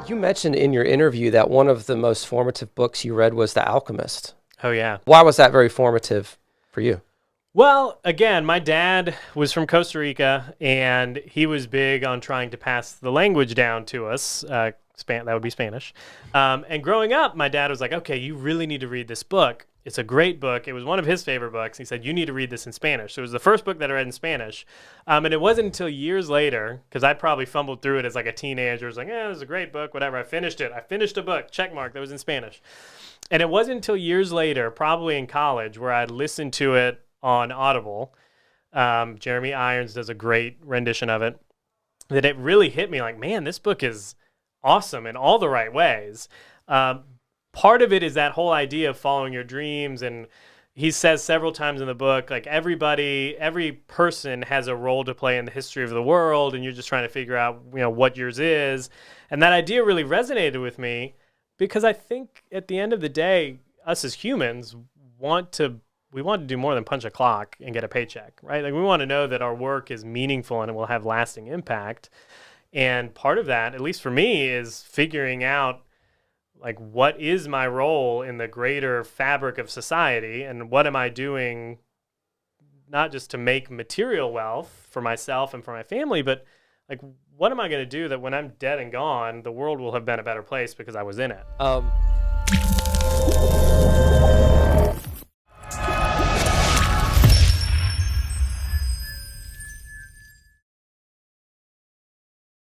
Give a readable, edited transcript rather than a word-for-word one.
You mentioned in your interview that one of the most formative books you read was The Alchemist. Oh, yeah. Why was that very formative for you? Well, again, my dad was from Costa Rica, and he was big on trying to pass the language down to us. That would be Spanish. And growing up, my dad was like, okay, you really need to read this book. It's a great book. It was one of his favorite books. He said, you need to read this in Spanish. So it was the first book that I read in Spanish. And it wasn't until years later, because I probably fumbled through it as like a teenager. I was like, this is a great book, whatever. I finished it. I finished a book, check mark, that was in Spanish. And it wasn't until years later, probably in college, where I listened to it on Audible. Jeremy Irons does a great rendition of it. That it really hit me like, man, this book is awesome in all the right ways. Part of it is that whole idea of following your dreams. And he says several times in the book, like every person has a role to play in the history of the world. And you're just trying to figure out, what yours is. And that idea really resonated with me because I think at the end of the day, us as humans want to do more than punch a clock and get a paycheck, right? Like we want to know that our work is meaningful and it will have lasting impact. And part of that, at least for me, is figuring out like what is my role in the greater fabric of society and what am I doing not just to make material wealth for myself and for my family, but like what am I going to do that when I'm dead and gone, the world will have been a better place because I was in it.